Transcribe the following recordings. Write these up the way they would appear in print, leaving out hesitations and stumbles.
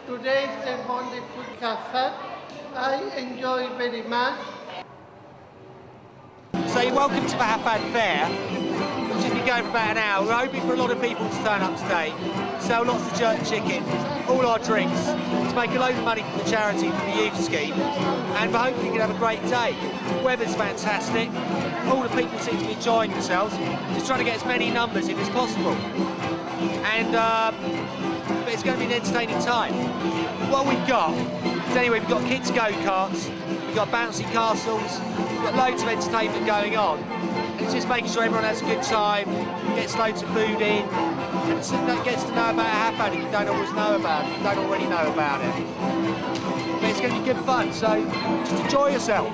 Today is a wonderful concert. I enjoy very much. So you're welcome to the Hafad Fair, which has been going for about an hour. We're hoping for a lot of people to turn up today, sell lots of jerk chicken, all our drinks, to make a load of money for the charity, for the youth scheme, and we're hoping you can have a great day. The weather's fantastic, all the people seem to be enjoying themselves, just trying to get as many numbers in as possible. And but it's going to be an entertaining time. What we've got is, anyway, we've got kids go-karts, we've got bouncy castles, we've got loads of entertainment going on. And it's just making sure everyone has a good time, gets loads of food in, and gets to know about Hafad if you don't always know about it, you don't already know about it. But it's going to be good fun, so just enjoy yourself.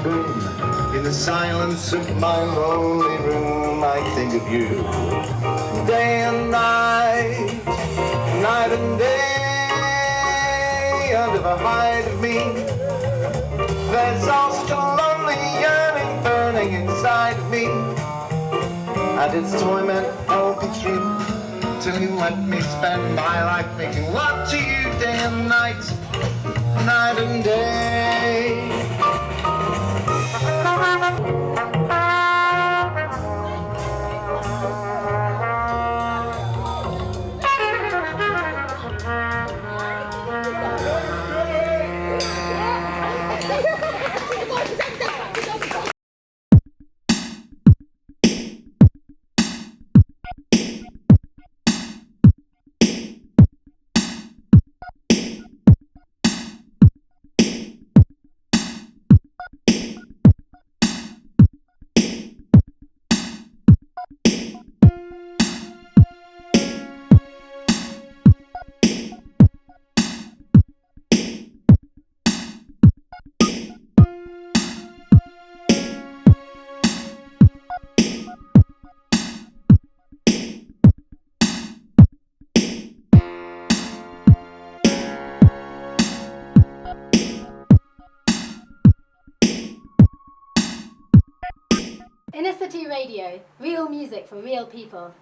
Boom. In the silence of my lonely room, I think of you. Day and night, night and day, under the hide of me. There's all such a lonely yearning burning inside of me, and its torment won't be through till you let me spend my life making love to you day and night, night and day. Inner City Radio, real music for real people.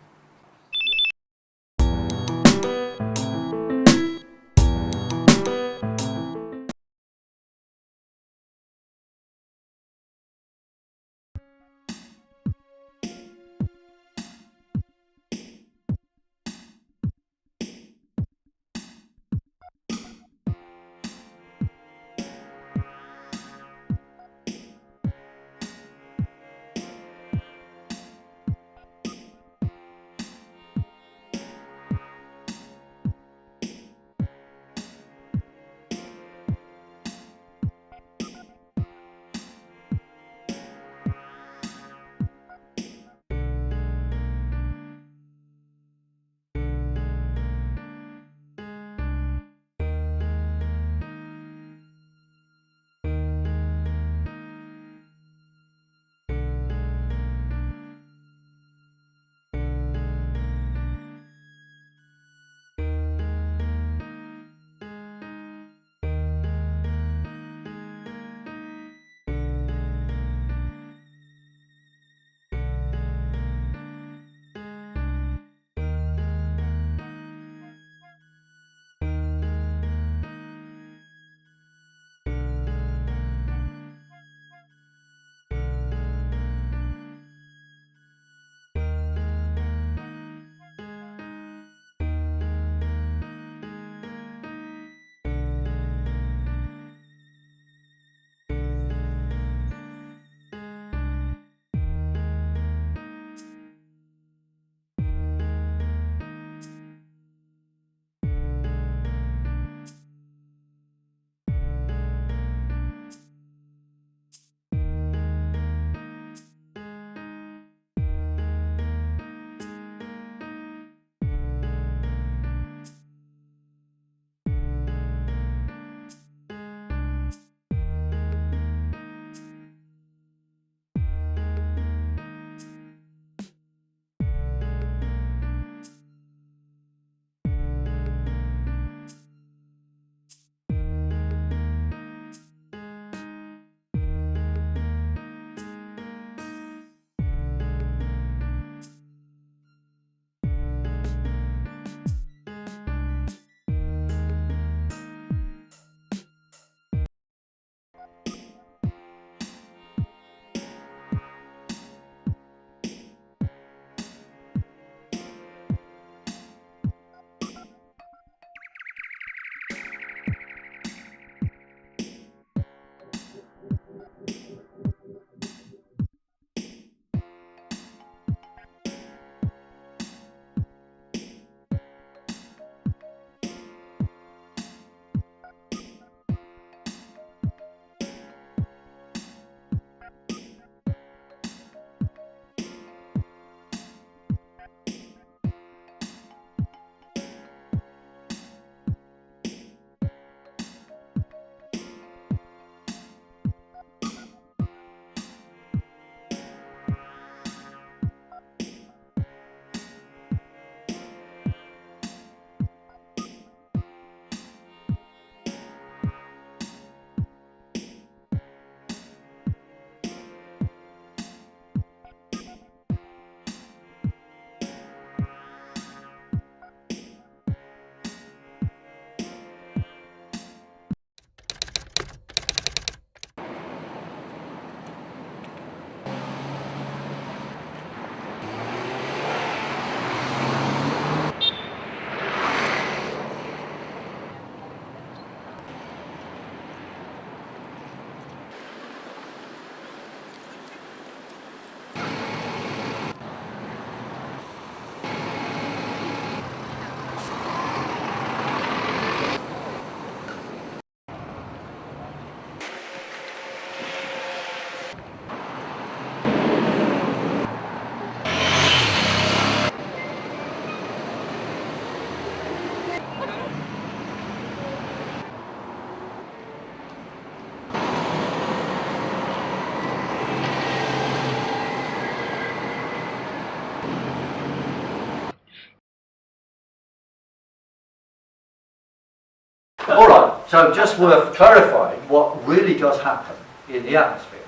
All right, so just worth clarifying what really does happen in the atmosphere.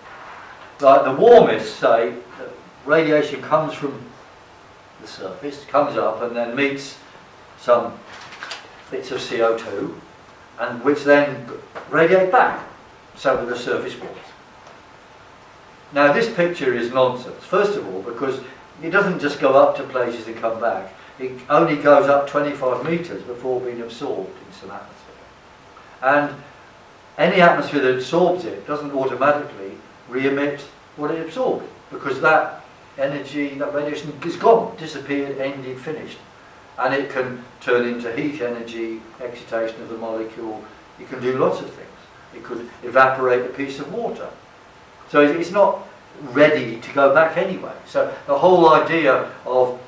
Like the warmists say that radiation comes from the surface, comes up and then meets some bits of CO2, and which then radiate back, so that the surface warms. Now this picture is nonsense, first of all, because it doesn't just go up to places and come back. It only goes up 25 metres before being absorbed in some atmosphere. And any atmosphere that absorbs it doesn't automatically re-emit what it absorbed, because that energy, that radiation is gone, disappeared, ended, finished. And it can turn into heat energy, excitation of the molecule. It can do lots of things. It could evaporate a piece of water. So it's not ready to go back anyway. So the whole idea of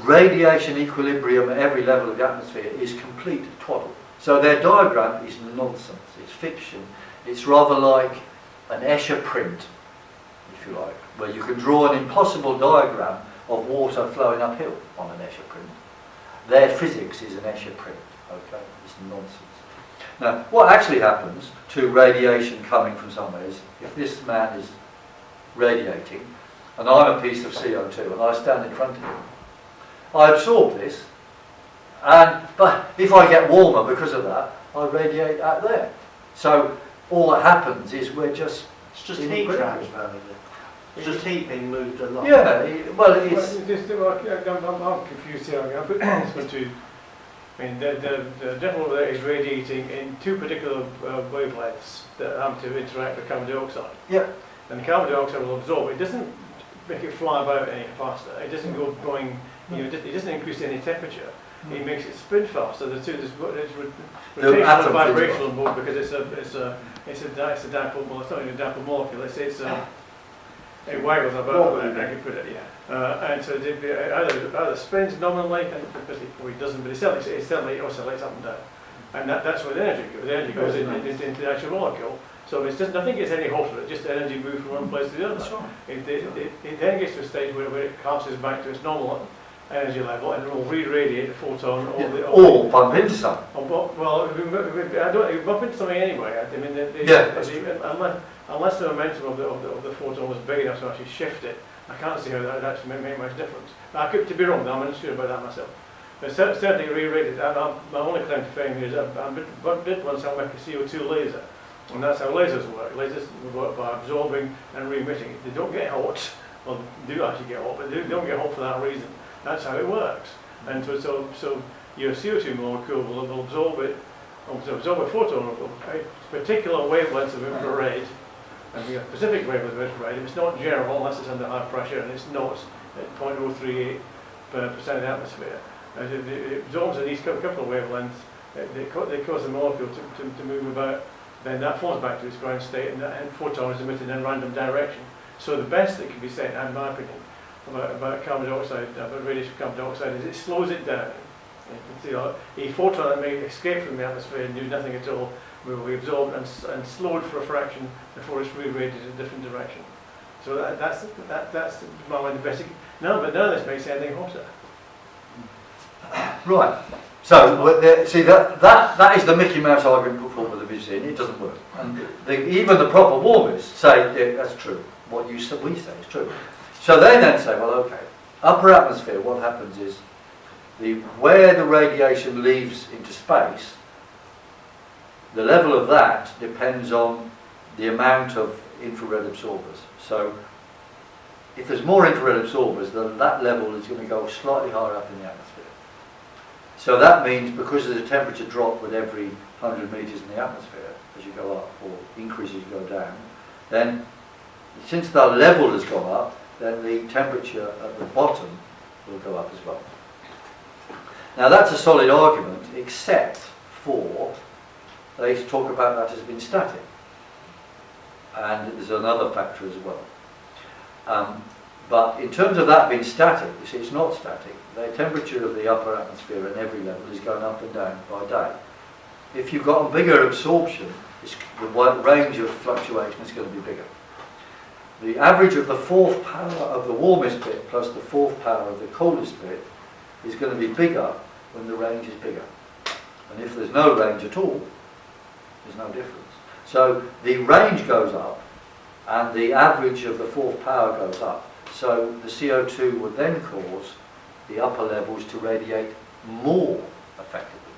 radiation equilibrium at every level of the atmosphere is complete twaddle. So their diagram is nonsense, it's fiction. It's rather like an Escher print, if you like, where you can draw an impossible diagram of water flowing uphill on an Escher print. Their physics is an Escher print, okay? It's nonsense. Now, what actually happens to radiation coming from somewhere is, if this man is radiating, and I'm a piece of CO2, and I stand in front of him, I absorb this, but if I get warmer because of that, I radiate out there. So all that happens is we're just... It's just heat transfer, is it? It's just heat being moved along. Yeah, well, it's... I'm confused here. I mean, the gentleman over there is radiating in two particular wavelengths that happen to interact with carbon dioxide. Yeah. And the carbon dioxide will absorb. It doesn't make it fly about any faster. It doesn't go going, it doesn't increase any temperature. It makes it spin faster. The two, there's rotational and vibrational mode, because it's a dipole. Well, it's not even a dipole molecule. It waggles about. I can put it. Yeah. And so it either spins nominally, or it doesn't, but it certainly oscillates up and down. And that's where the energy goes. The energy goes into the actual molecule. So I think it's any hotter. It's just energy moves from one place to the other. That's right. It then gets to a stage where it collapses back to its normal energy level, and it will re-radiate the photon. Or bump into something. Well, I don't bump into something anyway. I mean, unless the momentum of the photon was big enough to actually shift it, I can't see how that would actually make much difference. I could, to be wrong, I'm not sure about that myself. But certainly re-radiated. My only claim to fame is I did once have like a CO2 laser. And that's how lasers work. Lasers work by absorbing and re-emitting. They don't get hot. Well, they do actually get hot, but they don't get hot for that reason. That's how it works. And so your CO2 molecule will absorb a photon of a particular wavelength of infrared, and we have specific wavelength of infrared. If it's not general, unless it's under high pressure, and it's not at 0.038% of the atmosphere. And it absorbs in these couple of wavelengths. They cause the molecule to move about. Then that falls back to its ground state, and photon is emitted in a random direction. So the best that can be said, in my opinion, about carbon dioxide, about radiation of carbon dioxide, is it slows it down. You can see a photon that may escape from the atmosphere and do nothing at all will be absorbed and slowed for a fraction before it's re-radiated in a different direction. So that's my mind, the basic. None of this makes anything hotter. Right. So, see, that is the Mickey Mouse argument put forward with the VC, and it doesn't work. And even the proper warmists say, yeah, that's true. What we say is true. So they then say, well, okay, upper atmosphere, what happens is, where the radiation leaves into space, the level of that depends on the amount of infrared absorbers. So, if there's more infrared absorbers, then that level is going to go slightly higher up in the atmosphere. So that means, because there's a temperature drop with every 100 metres in the atmosphere as you go up, or increase as you go down, then since that level has gone up, then the temperature at the bottom will go up as well. Now that's a solid argument, except for they talk about that as being static. And there's another factor as well. But in terms of that being static, you see, it's not static. The temperature of the upper atmosphere at every level is going up and down by day. If you've got a bigger absorption, the range of fluctuation is going to be bigger. The average of the fourth power of the warmest bit plus the fourth power of the coldest bit is going to be bigger when the range is bigger. And if there's no range at all, there's no difference. So the range goes up and the average of the fourth power goes up. So the CO2 would then cause the upper levels to radiate more effectively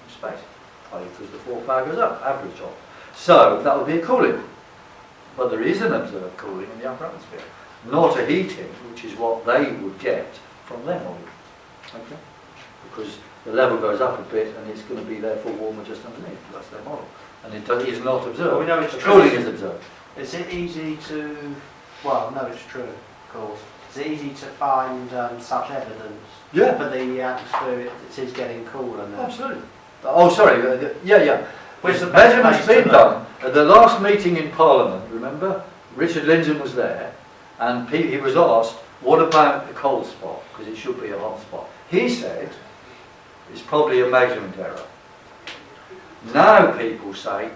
in space, because the fourth power goes up, average of. So that would be a cooling. But there is an observed cooling in the upper atmosphere, not a heating, which is what they would get from their model. Okay? Because the level goes up a bit and it's going to be therefore warmer just underneath. That's their model. And it is not observed. Well, we know it's cooling true. is observed. Is it easy to, well, no, it's true, of course. Is it easy to find such evidence Yeah. for the atmosphere it is getting cooler now? Absolutely. Oh, sorry. Yeah. Where's the Measurements best been place to done. At the last meeting in Parliament, remember? Richard Lindzen was there, and he was asked, what about the cold spot? Because it should be a hot spot. He said, it's probably a measurement error. Now people say,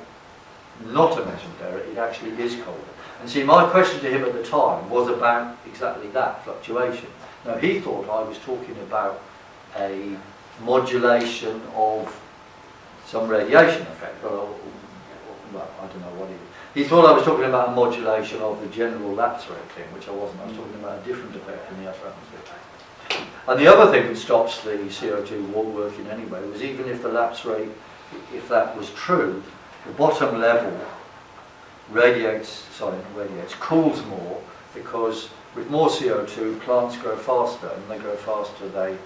not a measurement error, it actually is colder. And see, my question to him at the time was about exactly that, fluctuation. Now, he thought I was talking about a modulation of some radiation effect. Well, I don't know what he thought I was talking about a modulation of the general lapse rate thing, which I wasn't. I was talking about a different effect in the upper atmosphere. And the other thing that stops the CO2 working anyway was even if the lapse rate, if that was true, the bottom level cools more, because with more CO2 plants grow faster, and they grow faster they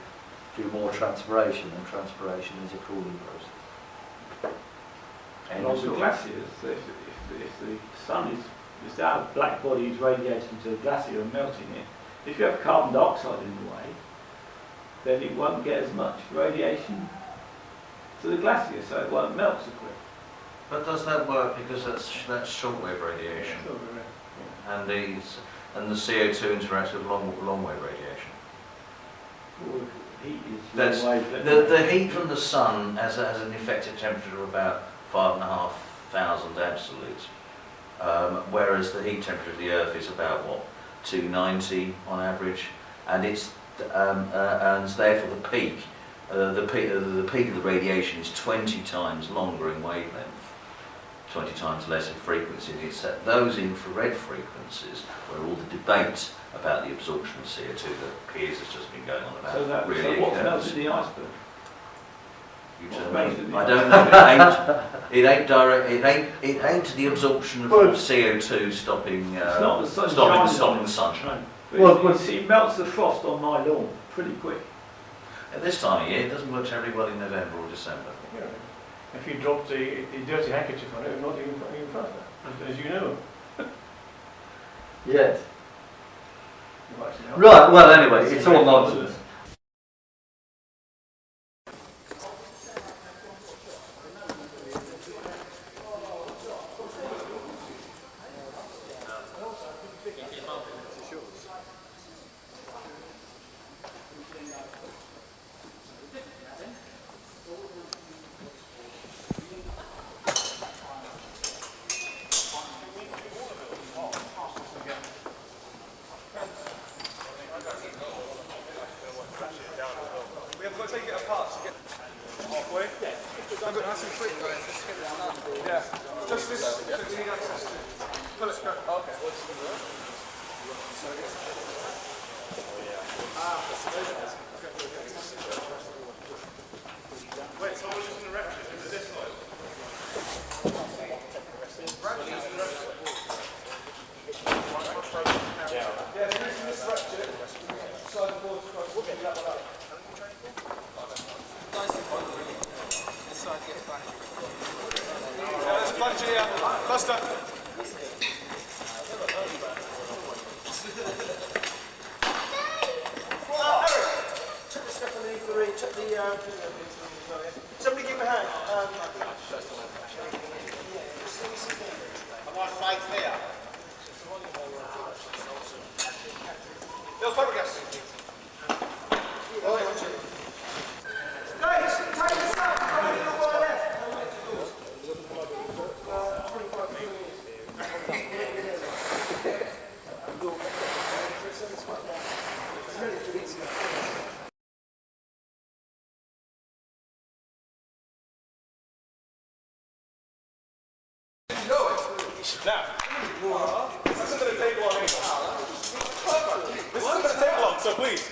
do more transpiration, and transpiration is a cooling process. And on the glaciers, if the sun is our black body is radiating to the glacier and melting it, if you have carbon dioxide in the way, then it won't get as much radiation to the glacier, so it won't melt so quick. But does that work because that's shortwave radiation, and the CO2 interacts with long wave radiation? Well, heat is That's long wave, the heat from the sun has an effective temperature of about 5,500 absolute, whereas the heat temperature of the Earth is about what, 290 on average, and it's and therefore the peak of the radiation is 20 times longer in wavelength, 20 times less in frequency. And it's at those infrared frequencies where all the debate about the absorption of CO2 that Piers has just been going on about. so what melts in the iceberg? You tell me. I don't know. It ain't direct. It ain't the absorption of CO2 stopping It's not the stopping the sunshine. It melts the frost on my lawn pretty quick. At this time of year, it doesn't work terribly well in November or December. Yeah. If you dropped the dirty handkerchief on it, it would not even faster, as you know. Yes. Right, well anyway, it's all nonsense. This isn't going to take long anymore. This isn't going to take long, so please.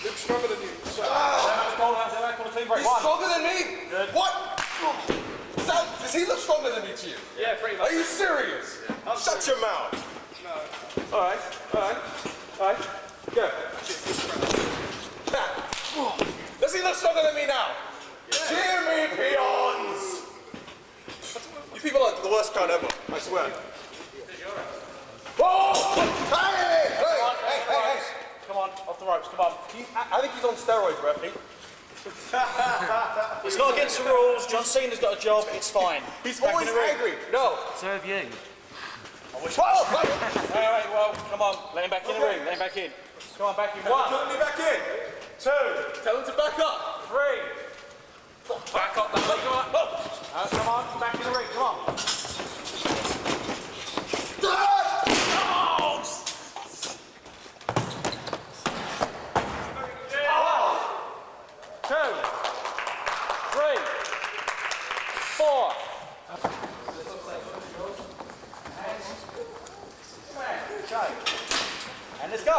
Luke's stronger than you. He's stronger than me? Good. What? Does he look stronger than me to you? Yeah, pretty much. Are you serious? Yeah. Shut your mouth. No. Alright. Go. Does he look stronger than me now? Yeah. Jimmy peons! You people are the worst crowd ever, I swear. Whoa! Hey! Come on, off the ropes, come on. I think he's on steroids, Referee. It's not against the rules. John Cena's got a job. It's fine. He's always angry. No. So have you. Whoa! Wait, well, come on. Let him back in the ring. Let him back in. Come on, back in. One. Tell him to back in. Two. Tell him to back up. Three. Back up. Come on. Come on, back in the ring. Come on. Two. Three. Four. And let's go.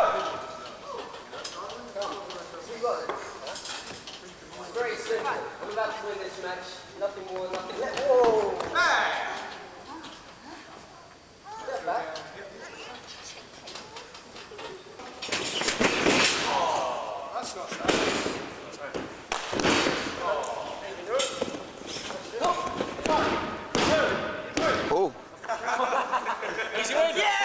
Very simple. I'm about to win this match. Nothing more, nothing less. Whoa! Hey! Step back. Oh, that's not bad. Oh. Easy win. Yes!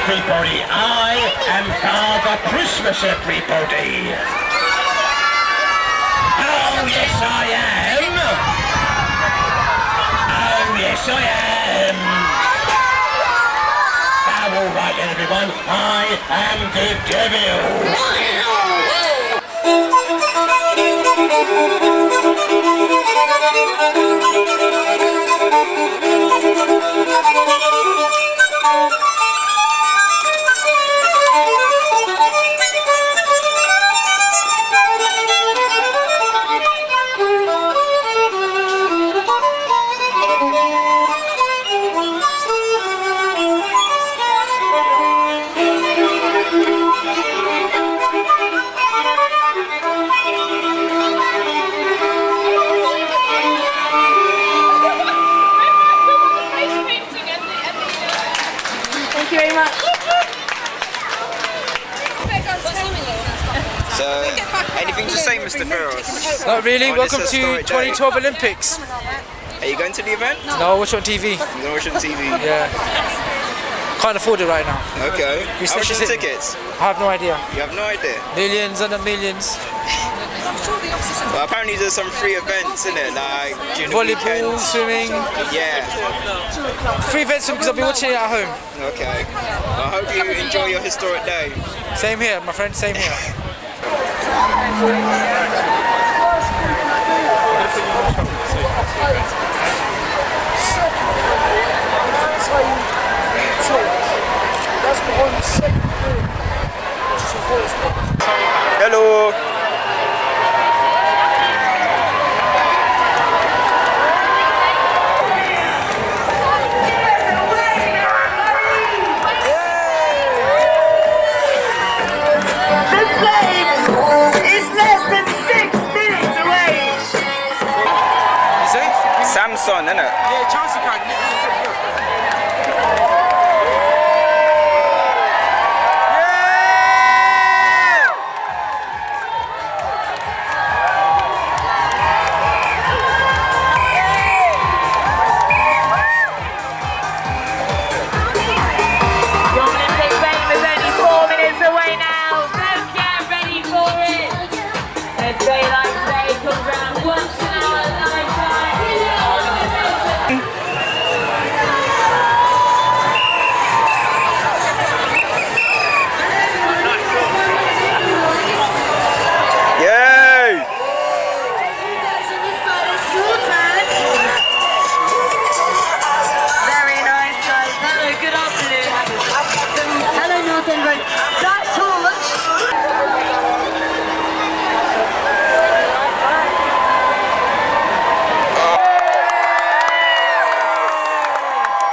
Everybody, I am Father Christmas, everybody. Oh, yes, I am. Oh, yes, I am. Oh, all right, then, everyone. I am the Thank you very much. Anything to say, Mr. Feroz? Not really. On Welcome this to historic day? 2012 Olympics. Are you going to the event? No, I watch it on TV. You're going to watch it on TV? Yeah. Can't afford it right now. Okay. How much are the tickets? I have no idea. You have no idea? Millions and millions. Well, apparently there's some free events in it, like during the Volleyball, weekends. swimming. Yeah. Free events because I've been watching it at home. Okay. Well, I hope you enjoy your historic day. Same here, my friend. Same here. Hello. Samson, isn't it? Yeah, Chelsea card.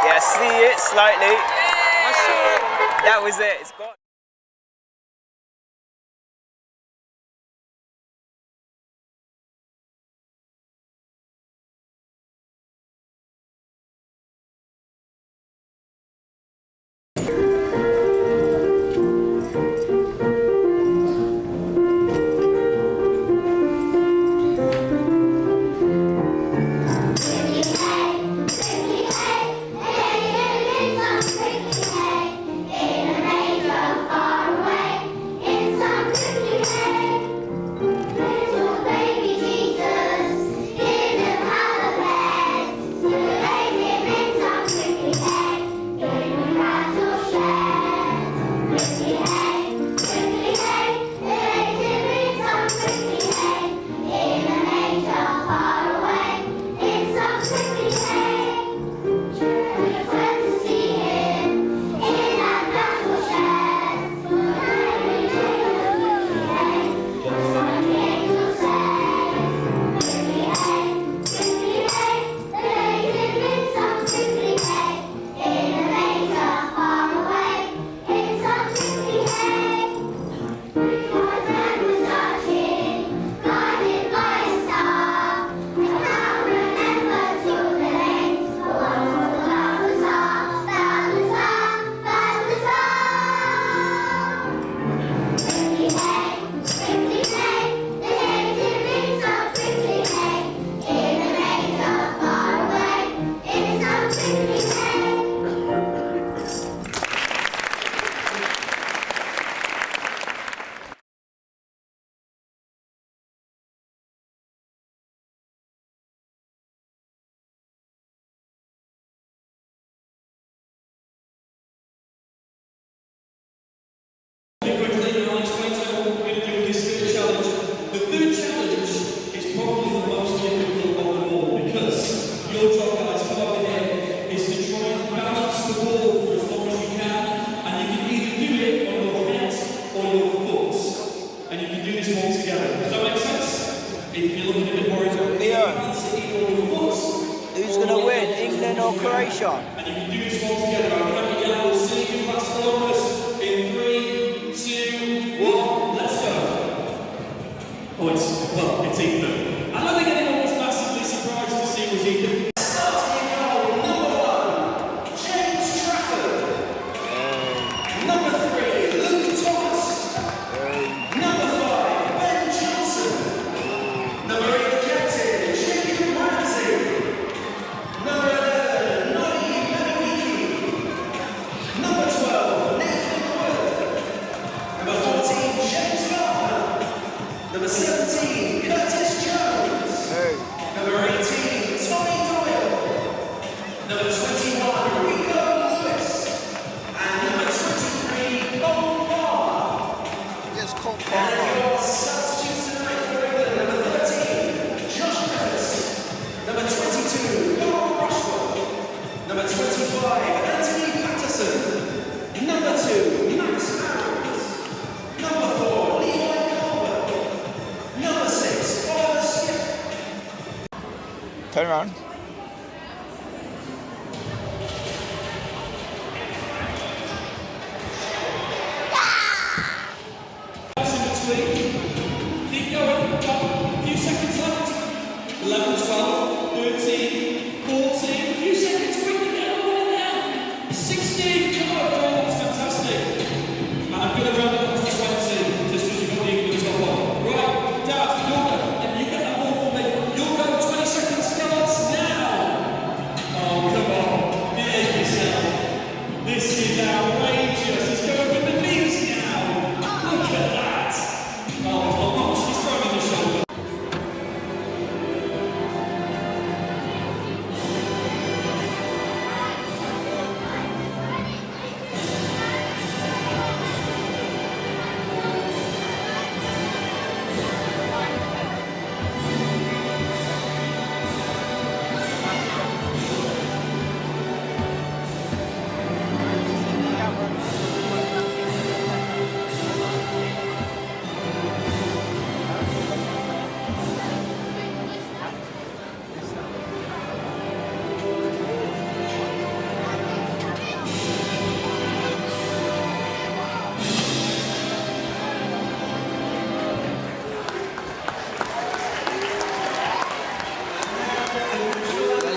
Yeah, see it slightly. That was it. It's gone. Who's going to win, England or Croatia? And you can do this all together. I'm going to get out. We'll see you last Columbus in 3, 2, 1. Let's go. Oh, it's Ethan. I don't think anyone was massively surprised to see it was Ethan. Starting in goal, number 1, James Trafford. Number 3, Luke Thomas. Number 5, Ben Johnson. Turn around. Keep going. A few seconds left. 11, 12, 13, 14. A few seconds. Quickly get on with it now. 16. Come on, that's fantastic. I'm going to round it up to 20 just because you've got the top one. Right, Dad, you'll go. And you get that ball for me. You'll go 20 seconds. Skillets now. Oh, come on. Behave yourself. This is outrageous. He's going with the knees now. Look at that. Oh, she's throwing the shoulder.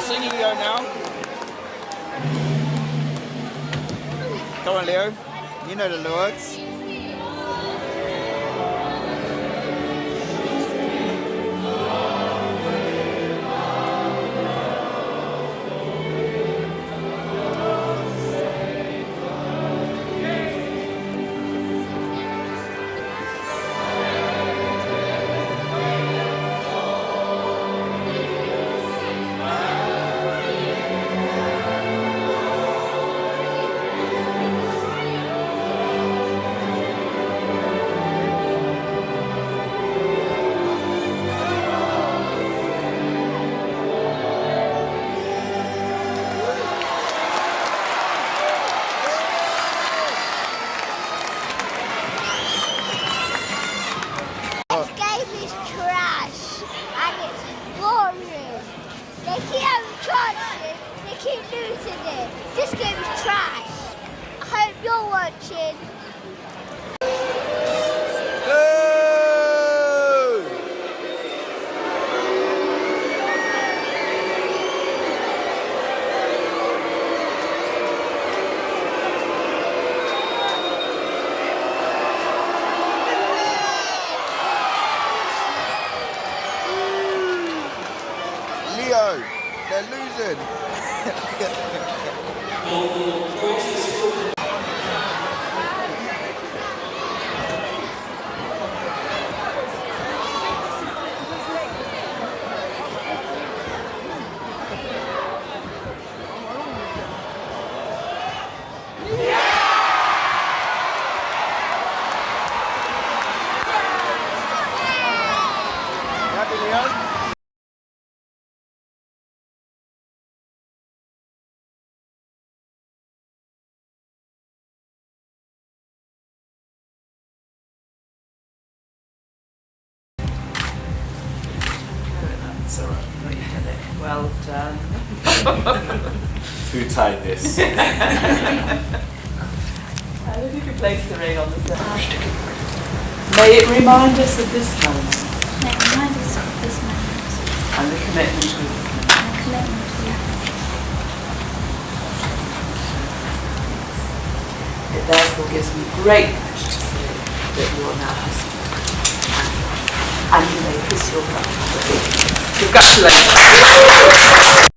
Sing Leo now. Come on, Leo. You know the words. This game is trash. I hope you're watching. Leo, they're losing. Happy, Leo? That's alright, you did it. Well done. Who tied this? And if you could place the ring on the center. May it remind us of this moment. May it remind us of this moment. And the commitment to it. And the commitment to it. It therefore gives me great pleasure to say that you are now husband and you may kiss your bride. Congratulations.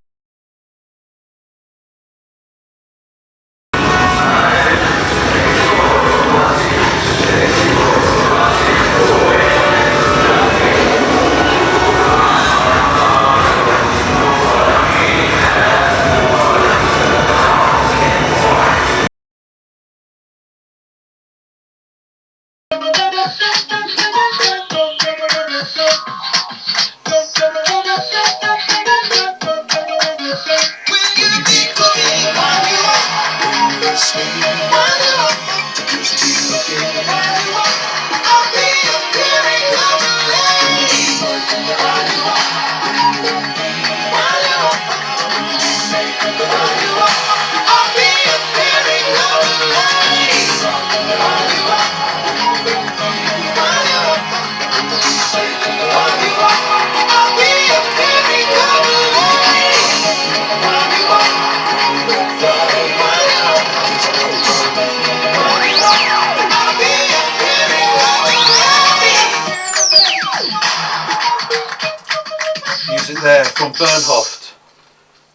there from Bernhoft,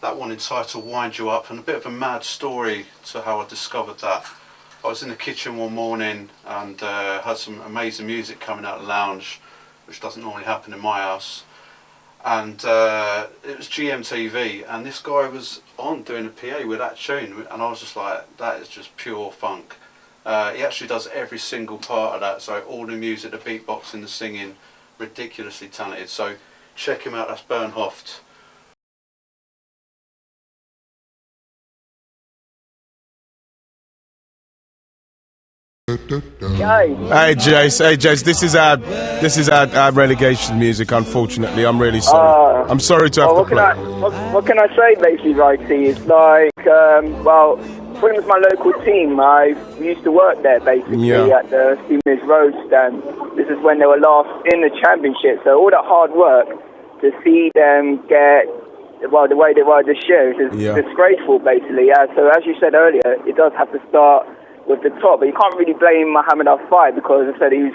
that one entitled Wind You Up, and a bit of a mad story to how I discovered that. I was in the kitchen one morning and had some amazing music coming out of the lounge, which doesn't normally happen in my house, and it was GMTV, and this guy was on doing a PA with that tune, and I was just like, that is just pure funk. He actually does every single part of that, so all the music, the beatboxing, the singing, ridiculously talented. So check him out, that's Bernhoft. Hey Jace, this is our relegation music. Unfortunately, I'm really sorry. I'm sorry to have to play. What can I say, basically, Righty? It's like, well, Fulham's my local team. I used to work there, basically, at the Steamers Roast, and this is when they were last in the Championship. So all that hard work to see them get, well, the way they were this year is disgraceful, basically. So as you said earlier, it does have to start with the top, but you can't really blame Mohammed Al-Fai because I said he's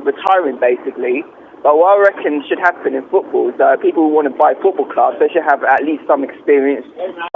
retiring, basically. But what I reckon should happen in football is people who want to buy football clubs, they should have at least some experience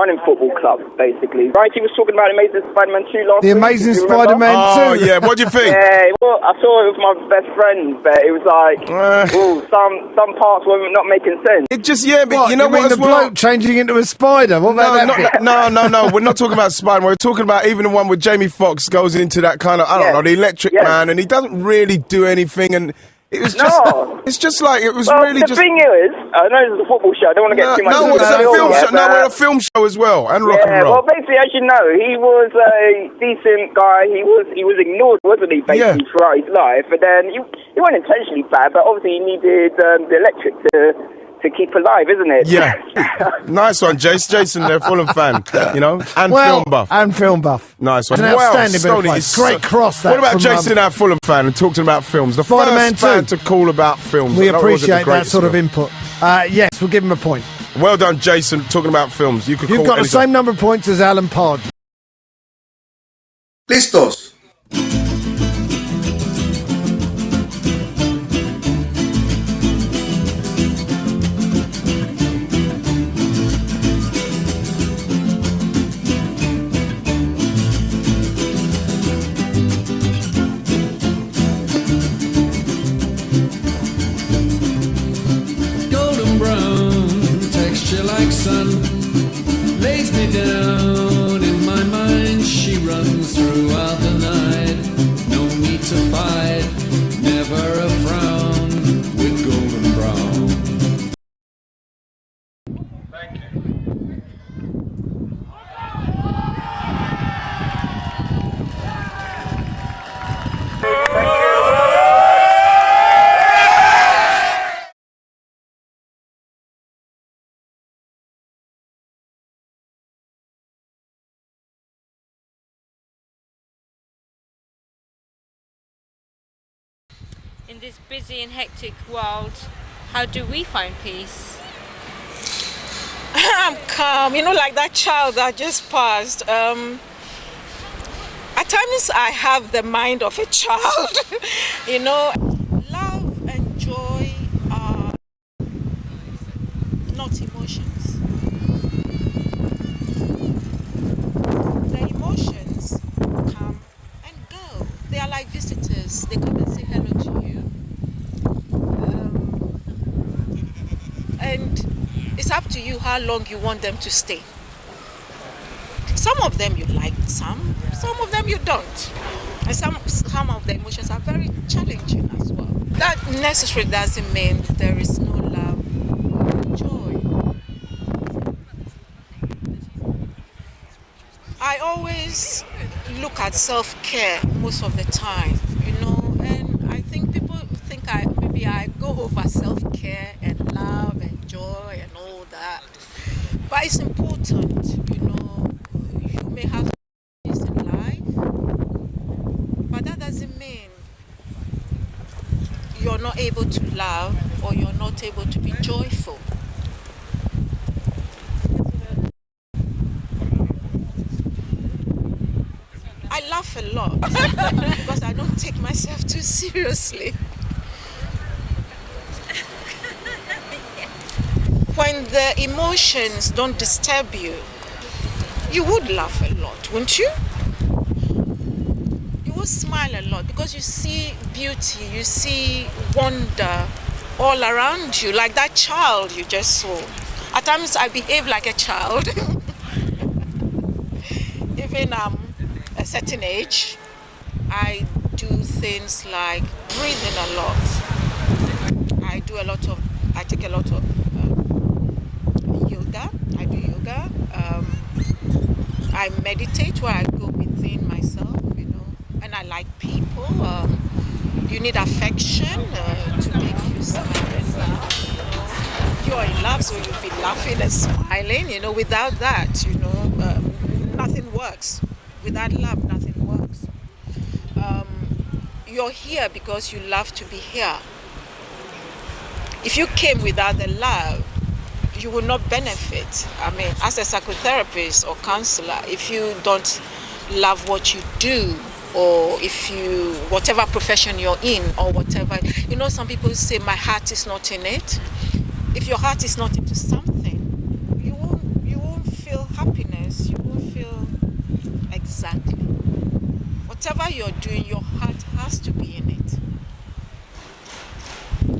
running football clubs, basically. Right, he was talking about Amazing Spider-Man 2 last week. The Amazing Spider-Man 2. Oh, yeah, what do you think? Yeah, well, I saw it with my best friend, but it was like, some parts were not making sense. It just, but you know what? The bloke changing into a spider? What about that? No, we're not talking about Spider-Man. We're talking about even the one where Jamie Foxx goes into that kind of, I don't know, the Electric Man, and he doesn't really do anything, and it was just, it's just like, it was really the thing is, I know this is a football show, I don't want to get too much into it's a film show. No, we're a film show as well, and rock and roll. Well, basically, as you know, he was a decent guy. He was ignored, wasn't he, basically, throughout his life. But then, he wasn't intentionally bad, but obviously he needed the Electric to keep alive, isn't it? Yeah. Nice one, Jason, they're Fulham fan, you know, and film buff. And film buff. Nice one. It's an outstanding bit of play. Great cross, that. What about Jason, our Fulham fan, and talking about films? The first fan to call about films. We appreciate that sort of input. Yes, we'll give him a point. Well done, Jason, talking about films. You've got the same number of points as Alan Pod. Listos. Like sun lays me down in my mind. She runs throughout the night. No need to fight, never a frown with golden brown. Thank you. In this busy and hectic world, how do we find peace? I'm calm, like that child that just passed. At times I have the mind of a child, Love and joy are not emotions. The emotions come and go. They are like visitors. They come and say hello to you. And it's up to you how long you want them to stay. Some of them you like, some of them you don't. And some of the emotions are very challenging as well. That necessarily doesn't mean there is no love, joy. I always look at self-care most of the time, and I think people think maybe I go over self-care and love and joy and all that. But it's important, you may have things in life, but that doesn't mean you're not able to love or you're not able to be joyful. I laugh a lot because I don't take myself too seriously. When the emotions don't disturb you, you would laugh a lot, wouldn't you? You would smile a lot because you see beauty, you see wonder all around you, like that child you just saw. At times I behave like a child. Even a certain age, I do things like breathing a lot. I take a lot of yoga. I do yoga. I meditate where I go within myself, and I like people. You need affection to make you smile. You're in love, so you'll be laughing and smiling. Without that, nothing works. Without love, nothing works. You're here because you love to be here. If you came without the love, you will not benefit. I mean, as a psychotherapist or counselor, if you don't love what you do, or whatever profession you're in, or whatever, some people say, my heart is not in it. If your heart is not into something, you won't feel happiness, you won't feel exactly. Whatever you're doing, your heart has to be in it.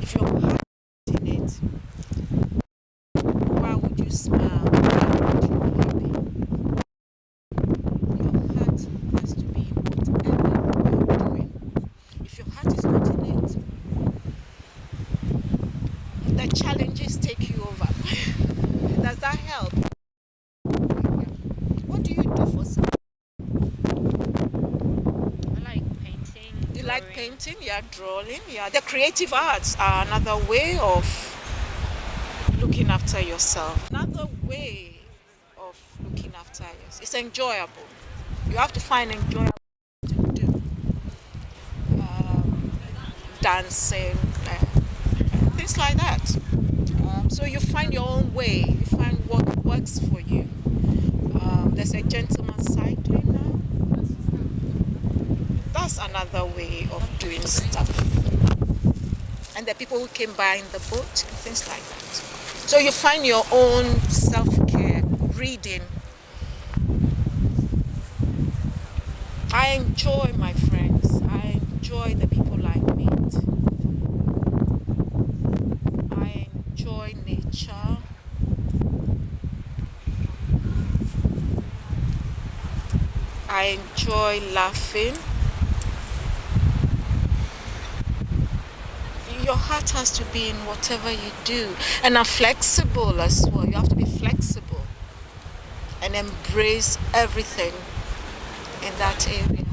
If your heart is in it, why would you smile? Why would you be happy? Your heart has to be in whatever you're doing. If your heart is not in it, the challenges take you over. Does that help? What do you do for self? I like painting. You like painting? Yeah, drawing. Yeah, the creative arts are another way of looking after yourself. Another way of looking after yourself. It's enjoyable. You have to find enjoyable to do. Dancing, things like that. So you find your own way. You find what works for you. There's a gentleman cycling now. That's another way of doing stuff. And the people who came by in the boat and things like that. So you find your own self-care, reading. I enjoy my friends. I enjoy the people I meet. I enjoy nature. I enjoy laughing. Your heart has to be in whatever you do. And I'm flexible as well. You have to be flexible and embrace everything in that area.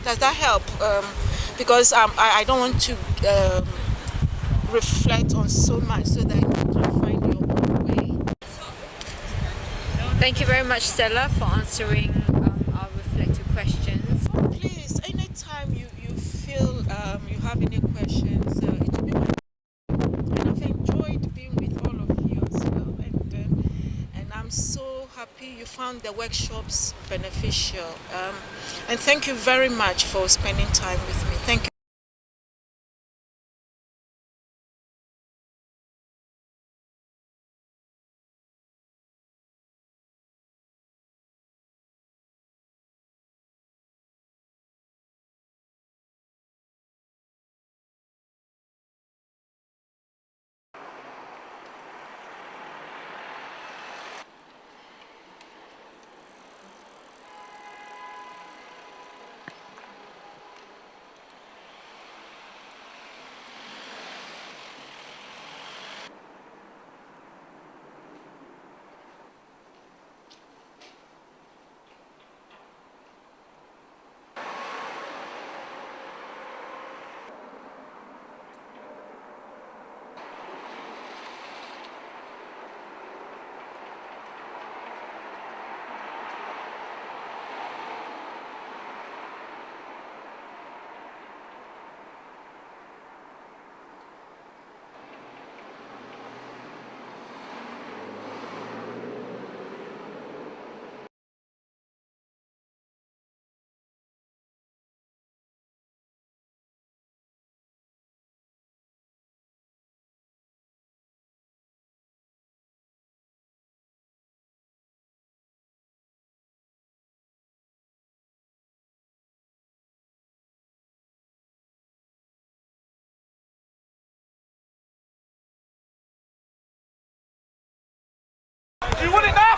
Does that help? Because I don't want to reflect on so much so that you can find your own way. Thank you very much, Stella, for answering our reflective questions. Please, anytime you feel you have any questions, it will be my and I've enjoyed being with all of you as well. And I'm so happy you found the workshops beneficial. And thank you very much for spending time with me. Thank you. Do you want it now?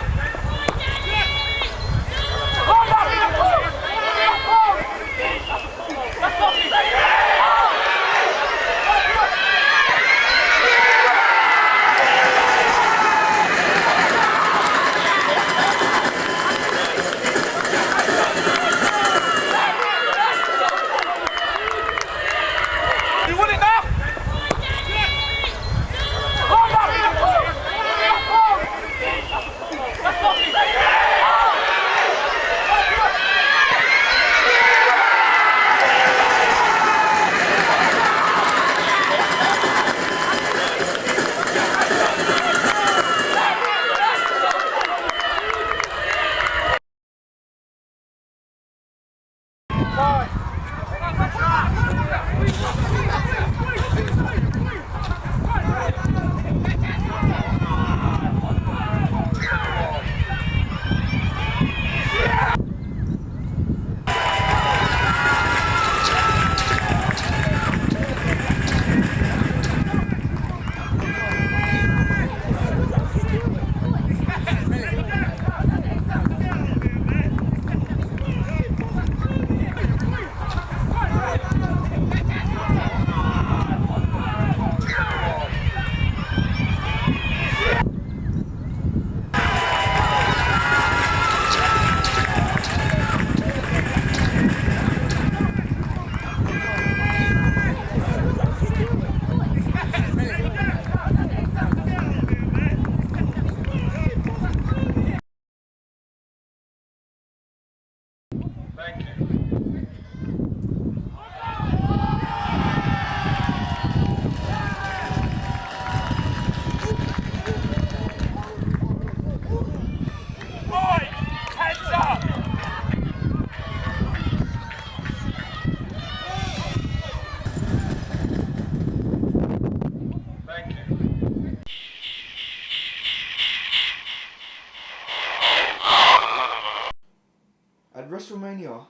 At WrestleMania,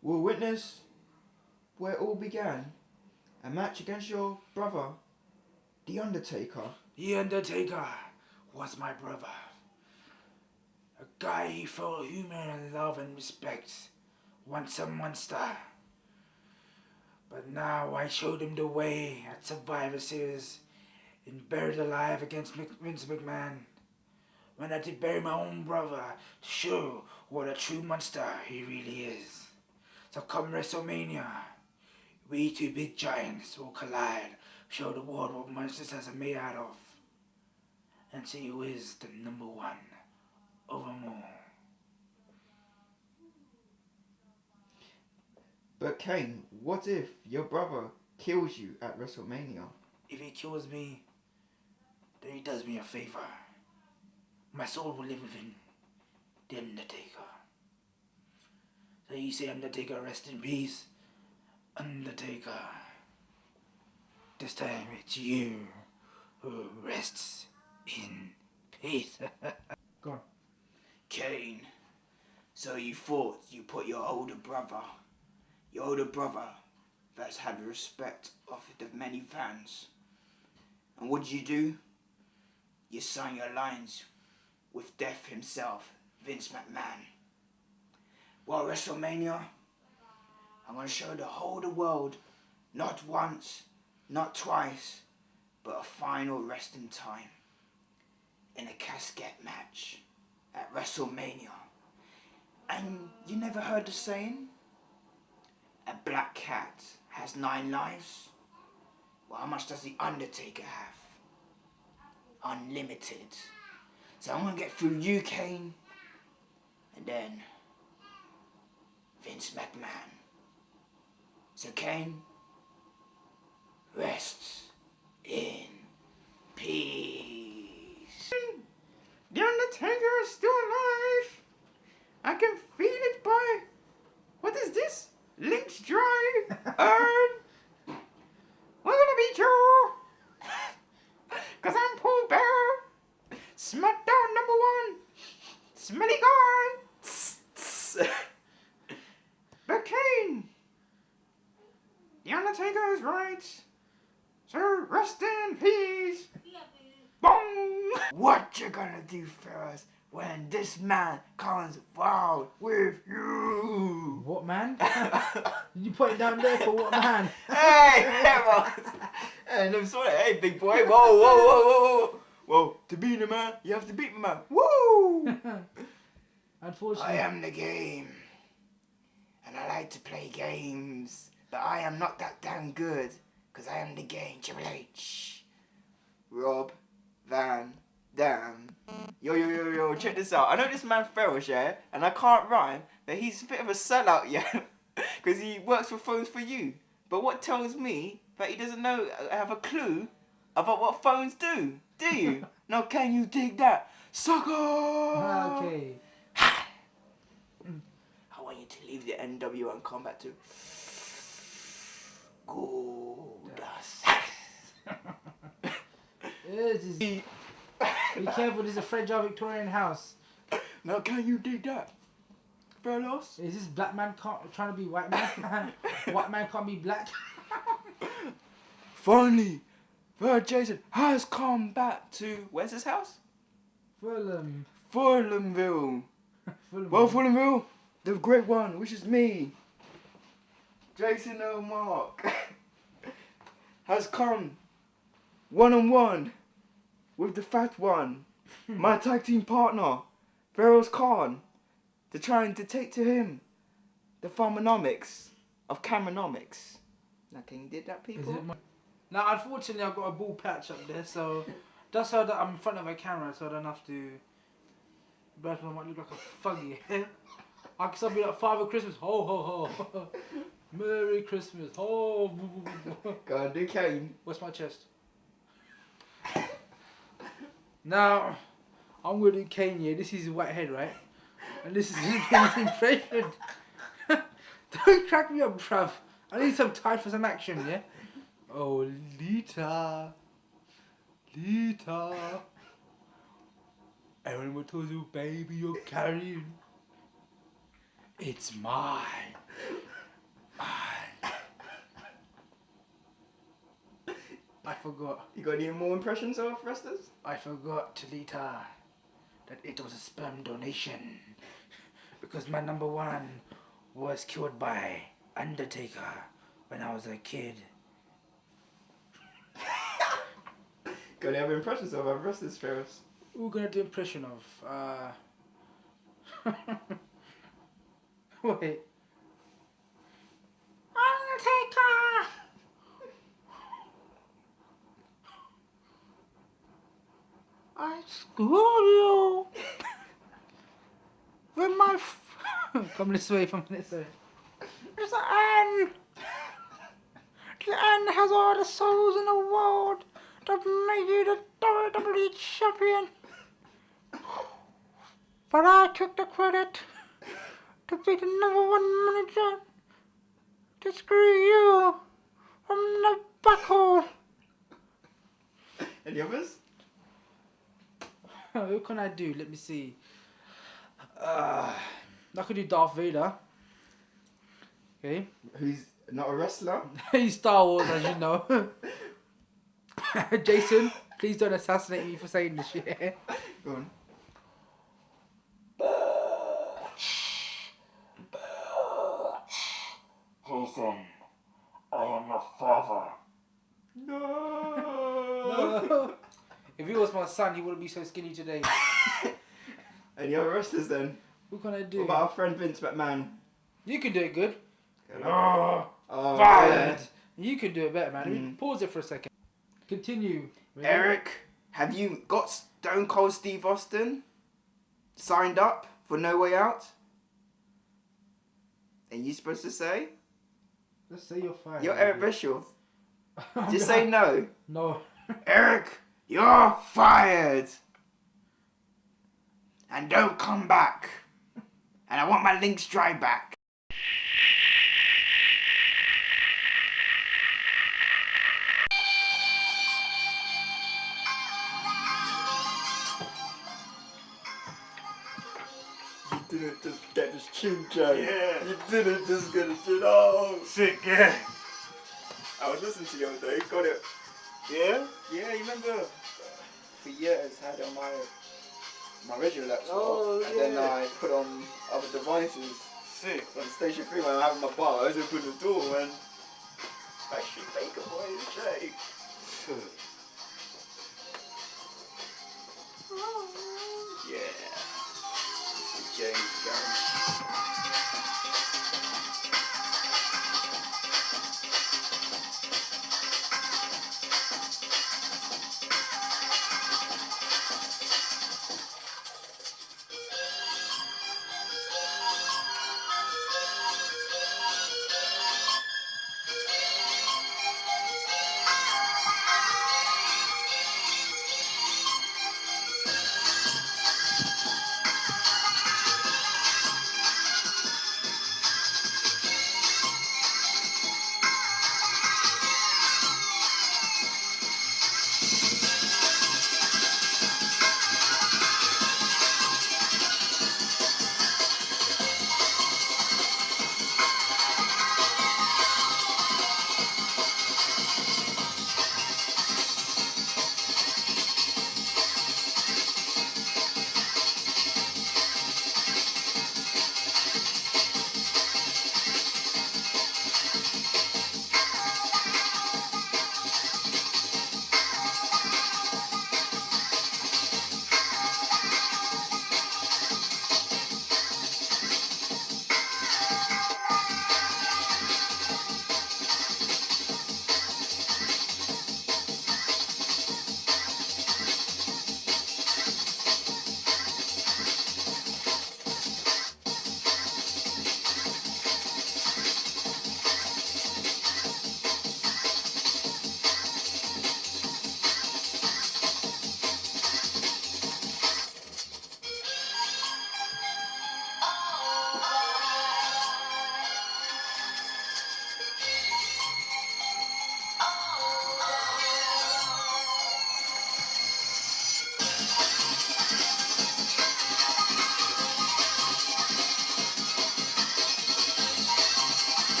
we'll witness where it all began. A match against your brother, The Undertaker. The Undertaker was my brother. A guy he felt human and love and respect. Once a monster. But now I showed him the way at Survivor Series in Buried Alive against Vince McMahon. When I did bury my own brother to show what a true monster he really is. So come WrestleMania, we two big giants will collide, show the world what monsters are made out of, and see who is the number one over them all. But Kane, what if your brother kills you at WrestleMania? If he kills me, then he does me a favor. My soul will live within the Undertaker. So you say, Undertaker, rest in peace. Undertaker, this time it's you who rests in peace. Go on. Kane, so you thought you put your older brother that's had respect of the many fans. And what did you do? You signed your lines with Death himself, Vince McMahon. Well, WrestleMania, I'm going to show the world, not once, not twice, but a final resting time in a casket match at WrestleMania. And you never heard the saying? A black cat has 9 lives. Well, how much does the Undertaker have? Unlimited. So I'm going to get through you, Kane, and then Vince McMahon. So Kane, rest in peace. The Undertaker is still alive. I can feel it by, what is this? Lynch Drive. We're gonna be Joe. Cause I'm Paul Bear. SmackDown #1. Smelly guy. But Kane, the Undertaker is right. So rest in peace. Bong. What you gonna do for us when this man comes wild with you? What man? Did you put it down there for what man? Hey, hey, no, sorry, hey, big boy. Whoa. Whoa, to beat him, man, you have to beat me, man. Woo! Unfortunately. I am the game. And I like to play games. But I am not that damn good. Because I am the game, Triple H. Rob Van Dam. Yo, check this out. I know this man Ferris, yeah? And I can't rhyme. But he's a bit of a sellout, yeah? Because he works for Phones For You. But what tells me that he doesn't have a clue about what phones do? Do you? No, can you dig that? Sucker! Okay. I want you to leave the NWO and come back to Goldust. Be careful, this is a fragile Victorian house. Now can you dig that, fellas? Is this black man trying to be white man? White man can't be black? Finally, Jason has come back to, where's his house? Fulham. Fulhamville. Well, Fulhamville, the great one, which is me, Jason O'Mark, has come one-on-one with the fat one, my tag team partner, Feroz Khan, to try and dictate to him the pharmonomics of Cameronomics. Now, can you did that, people? Now, unfortunately, I've got a ball patch up there, so just so that I'm in front of a camera, so I don't have to. But I might look like a fuggy. I can still be like Father Christmas. Ho ho ho. Merry Christmas. Ho. Go on, do Kane. What's my chest? Now, I'm gonna do Kane. Yeah, this is his white head, right? And this is his impression. Don't crack me up, bruv. I need some time for some action, yeah? Oh, Lita. Everyone told you, baby, you're carrying. It's mine. I forgot. You got any more impressions of wrestlers? I forgot, Talita, that it was a sperm donation. Because my number one was killed by Undertaker when I was a kid. Got any other impressions of our wrestlers, Ferris? We're gonna do impression of wait. Undertaker! I screwed you with my come this way, from this way. It's the end. The end has all the souls in the world that made you the WWE champion. But I took the credit to be the #1 manager to screw you from the back hole. Any others? What can I do? Let me see. I could do Darth Vader. Okay. Who's not a wrestler? He's Star Wars, as you know. Jason, please don't assassinate me for saying this shit. Go on. Jason, I am your father. No. If he was my son, he wouldn't be so skinny today. Any other wrestlers then? What can I do? What about our friend Vince McMahon? You can do it good. Oh, fired. Yeah. You can do it better, man. Pause it for a second. Continue. Ready? Eric, have you got Stone Cold Steve Austin signed up for No Way Out? And you supposed to say? Let's say you're fired. You're Eric Bischoff. Just say no. No. Eric, you're fired. And don't come back. And I want my links dry back. You didn't just get this tune, Joe. Yeah. You didn't just get this tune. Oh, sick, yeah. I was listening to you the other day. Got it. Yeah? Yeah, you remember? for years had on my regular laptop, Oh, and then yeah. I put on other devices. Sick. So on station 3 when I'm having my bar, I was open the door and actually Baker Boy is Jake. Yeah. James Garrett.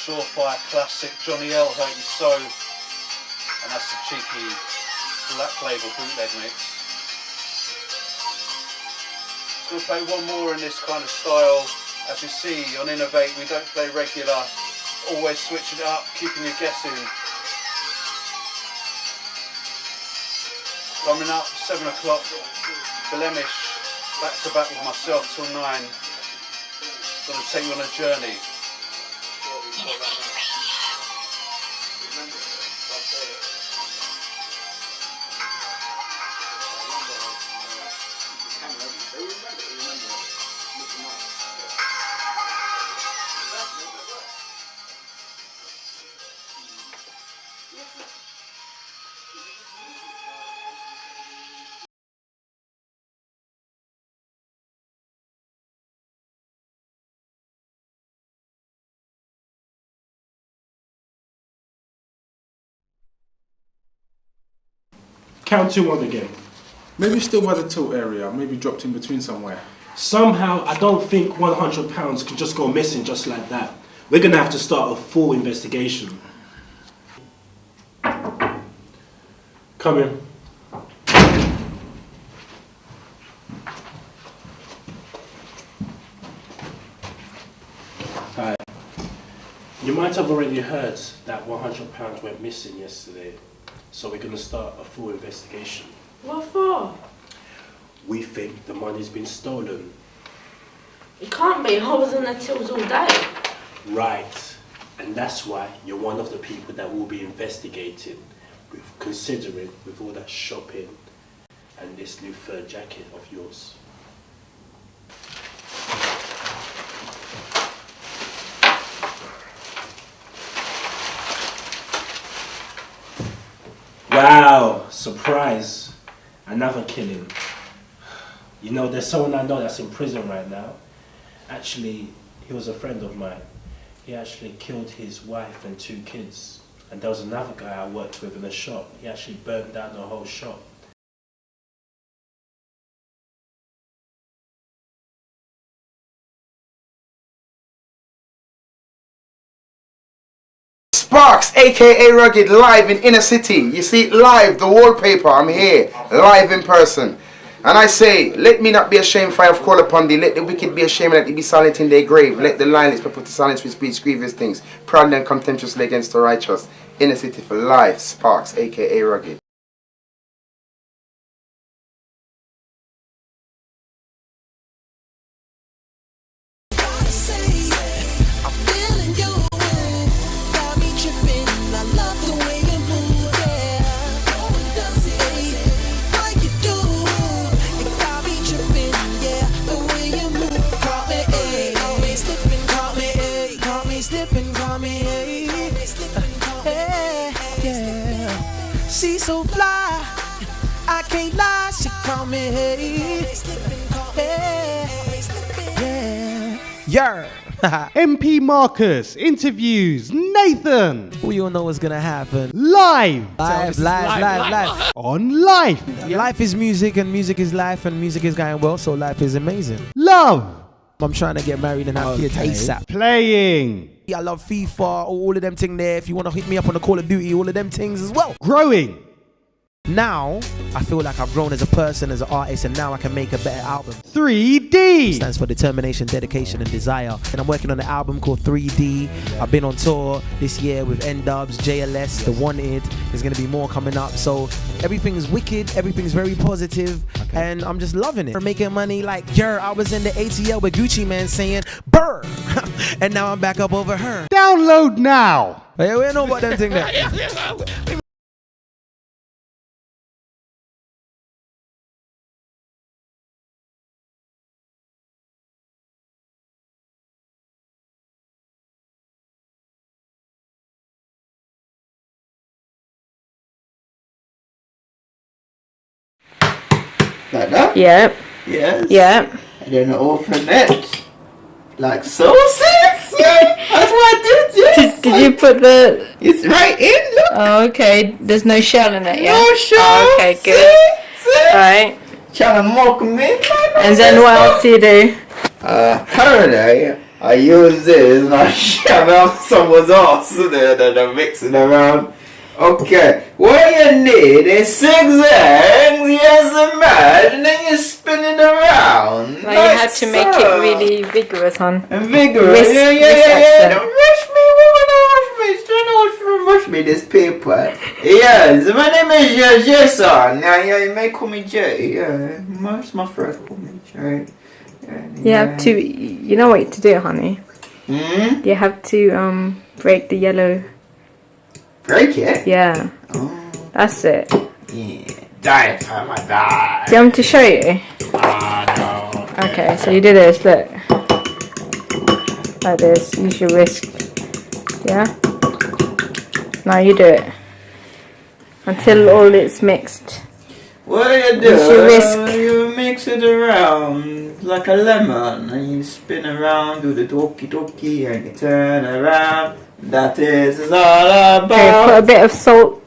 Surefire classic, Johnny L, Hurt You So, and that's the cheeky Black Label bootleg mix. We'll play one more in this kind of style. As you see on Innovate, we don't play regular, always switching it up, keeping you guessing. Coming up, 7 o'clock, Blemish, back to back with myself till 9. Gonna take you on a journey. Count 2 on again. Maybe still by the tilt area, maybe dropped in between somewhere. Somehow, I don't think £100 can just go missing just like that. We're gonna have to start a full investigation. Come in. Hi. You might have already heard that £100 went missing yesterday. So we're going to start a full investigation. What for? We think the money's been stolen. It can't be. I was on the tills all day. Right. And that's why you're one of the people that will be investigated, considering with all that shopping and this new fur jacket of yours. Wow, surprise. Another killing. You know, there's someone I know that's in prison right now. Actually, he was a friend of mine. He actually killed his wife and 2 kids. And there was another guy I worked with in a shop. He actually burned down the whole shop. Sparks, aka Rugged, live in Inner City. You see, live, the wallpaper, I'm here, live in person. And I say, let me not be ashamed for I have called upon thee. Let the wicked be ashamed and let they be silent in their grave. Let the lioness be put to silence with speech grievous things. Proud and contemptuously against the righteous. Inner City for life, Sparks, aka Rugged. She's so fly, I can't lie, she call me hey. Yeah. MP Marcus interviews Nathan. We all know what's gonna happen. Live. Live. On Life. Life is music and music is life and music is going well, so life is amazing. Love. I'm trying to get married and have kids ASAP. Playing. I love FIFA, all of them things there. If you want to hit me up on the Call of Duty, all of them things as well. Growing. Now, I feel like I've grown as a person, as an artist, and now I can make a better album. 3D. Stands for determination, dedication, and desire. And I'm working on an album called 3D. I've been on tour this year with N-Dubs, JLS, The Wanted. There's going to be more coming up. So everything's wicked, everything's very positive, and I'm just loving it. For making money like, I was in the ATL with Gucci Man saying, "Brr," and now I'm back up over her. Download now. Hey, we know about them thing there. Like that? Yep. Yes. Yep. And then open it. Like so, sis. That's what I did, yes. Did you put the... It's right in, look. Oh, okay. There's no shell in it, yeah? No shell. Oh, okay, good. Alright. Trying to mock me. And then what else do you do? Currently, I use this and I shove up someone's ass and then I'm mixing around. Okay, what you need is 6 eggs, yes, a mash, and then you spin it around. Well, you have to make it really vigorous, hon. Vigorous, yeah. Don't rush me, woman, don't rush me. Don't rush me, this paper. Yes, my name is Jason. Yeah, you may call me Jay. Yeah, most my friends call me Jay. You have to, you know what to do, honey? You have to break the yellow. Break it? Yeah. Oh. That's it. Yeah. Die, Mama, die. Do you want me to show you? No. Okay, so you do this, look. Like this, use your whisk. Yeah? Now you do it. Until all it's mixed. What do you do? Use your whisk. You mix it around like a lemon, and you spin around, do the doki, and you turn around. That is all about. Okay, put a bit of salt.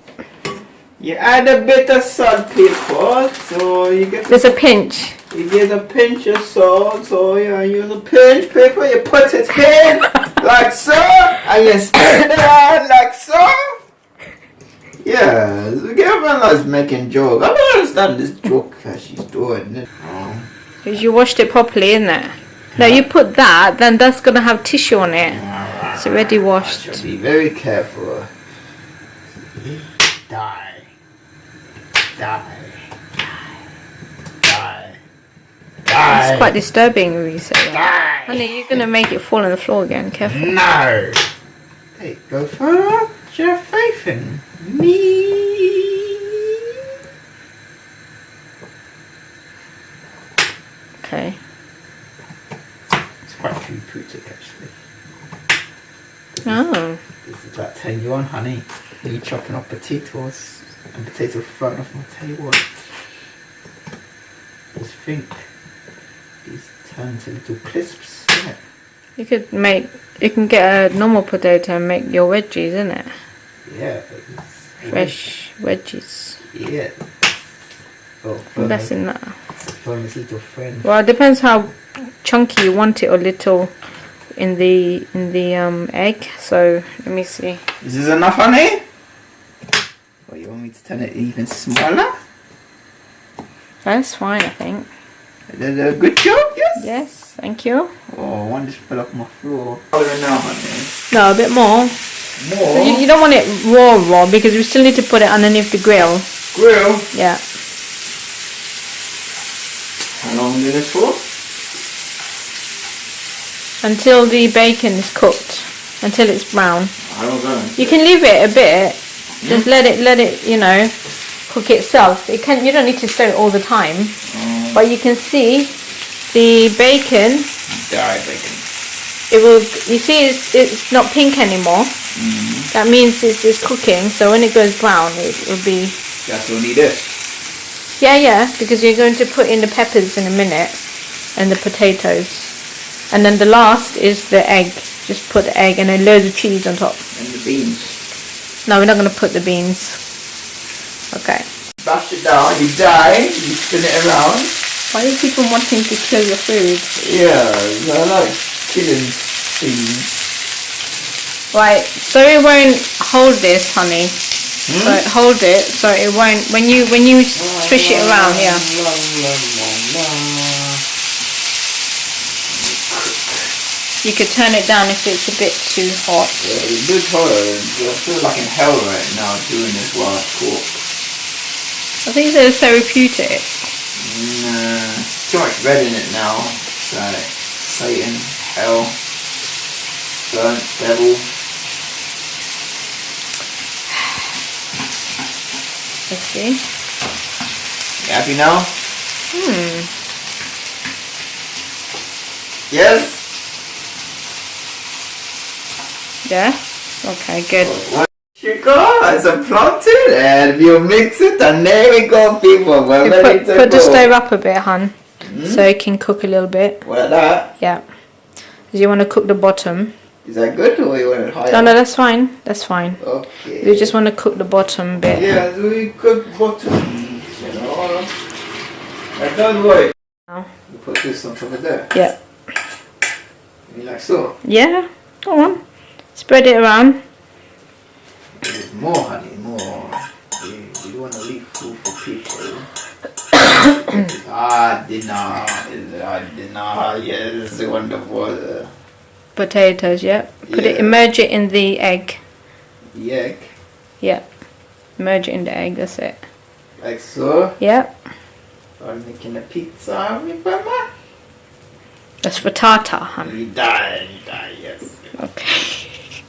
You add a bit of salt, people, so you get. There's a pinch. You get a pinch of salt, so you use a pinch, people. You put it in like so, and you spin it around like so. Yeah, everyone likes making jokes. I don't understand this joke that she's doing. Because you washed it properly, isn't it? No, you put that, then that's going to have tissue on it. It's already washed. I should be very careful. Die. It's quite disturbing when you say that. Honey, you're going to make it fall on the floor again. Careful. No. Hey, go further. You have faith in me. Okay. It's quite therapeutic, actually. Oh. This is about turning you on, honey. When you're chopping up potatoes and potatoes thrown off my table. Just think. These turn into little crisps, isn't it? You can get a normal potato and make your wedgies, isn't it? Yeah. Fresh wedgies. Yeah. Oh, Less in that. From his little friend. Well, it depends how chunky you want it, or little in the egg. So let me see. Is this enough, honey? Or you want me to turn it even smaller? That's fine, I think. Good job, yes? Yes, thank you. Oh, one just fell off my floor. Now, honey. No, a bit more. More? You don't want it raw because we still need to put it underneath the grill. Grill? Yeah. How long is this for? Until the bacon is cooked. Until it's brown. I don't know. You can leave it a bit. Just let it, you know, cook itself. You don't need to stir it all the time. But you can see the bacon. Bacon. It will. You see, it's not pink anymore. That means it's cooking. So when it goes brown, it will be. That's what we need this. Yeah, because you're going to put in the peppers in a minute, and the potatoes, and then the last is the egg. Just put the egg and then loads of cheese on top. And the beans. No, we're not going to put the beans. Okay. Bash it down. You spin it around. Why do people wanting to kill your food? Yeah, I like killing things. Right, so it won't hold this, honey. So hold it, so it won't. When you swish it around, yeah. You could turn it down if it's a bit too hot. Yeah, it's a bit hotter. I feel like in hell right now doing this while I cook. I think they're therapeutic. Nah, too much red in it now. So, Satan, hell, burnt, devil. Let's see. You happy now? Yes? Yeah? Okay, good. You go, it's a plot to it, and you mix it, and there we go, people. We're ready to go. Put the stove up a bit, hon, so it can cook a little bit. Like that? Yeah. Because you want to cook the bottom. Is that good, or you want it higher? No, that's fine. That's fine. Okay. You just want to cook the bottom a bit. Yeah, so we cook bottom. You know. And don't worry. Now. You put this on top of there. Yeah. You like so? Yeah. Go on. Spread it around. There's more honey, more. You don't want to leave food for people. Dinner. Yes, wonderful. Potatoes, yep. Immerse it in the egg. The egg? Yep. Immerse it in the egg, that's it. Like so? Yep. I'm making a pizza, remember? That's frittata, honey. You die, yes. Okay.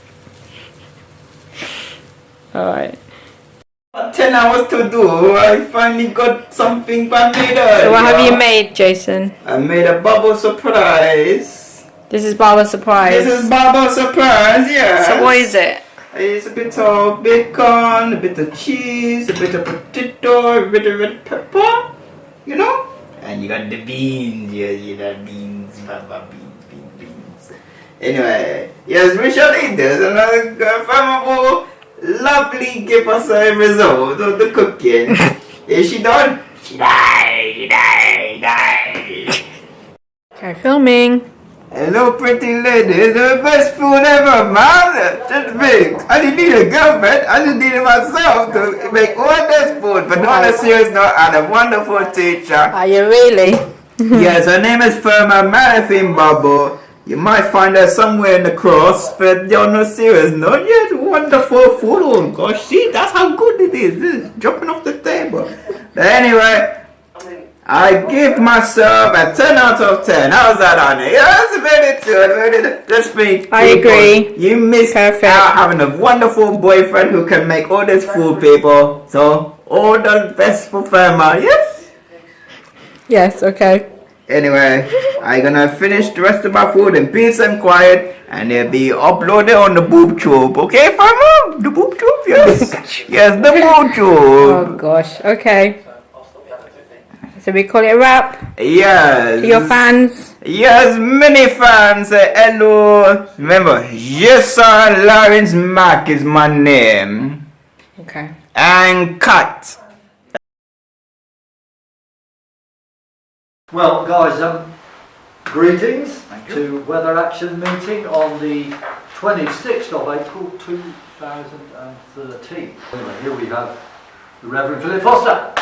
Alright. 10 hours to do. I finally got something by made. So what have you made, Jason? I made a bubble surprise. This is Baba Surprise. This is bubble surprise, yes. So what is it? It's a bit of bacon, a bit of cheese, a bit of potato, a bit of red pepper, you know? And you got the beans, yes, you got beans, baba beans. Anyway, yes, we shall eat this. And Farmer lovely give us a result of the cooking. Is she done? She died. Okay, filming. Hello, pretty lady. The best food ever, man. Just big. I didn't need a girlfriend. I just needed myself to make all this food. But on a serious note, I'm a wonderful teacher. Are you really? Yes, her name is Firma Marathon Bubble. You might find her somewhere in the cross, but you're not serious. Not yet. Wonderful food. Oh gosh, see, that's how good it is. This is dropping off the table. But anyway, I give myself a 10 out of 10. How's that, honey? Yes, very good. Let's be. I agree. You missed out having a wonderful boyfriend who can make all this food, people. So, all the best for Firma. Yes? Yes, okay. Anyway, I'm gonna finish the rest of my food in peace and quiet, and it'll be uploaded on the boob tube. Okay, Firma? The boob tube? Yes. Yes, the boob tube. Oh gosh, okay. So we call it a wrap? Yes. To your fans? Yes, many fans. Hello. Remember, Jason Lawrence Mack is my name. Okay. And cut. Well, guys, greetings to Weather Action meeting on the 26th of April 2013. Anyway, here we have the Reverend Philip Foster,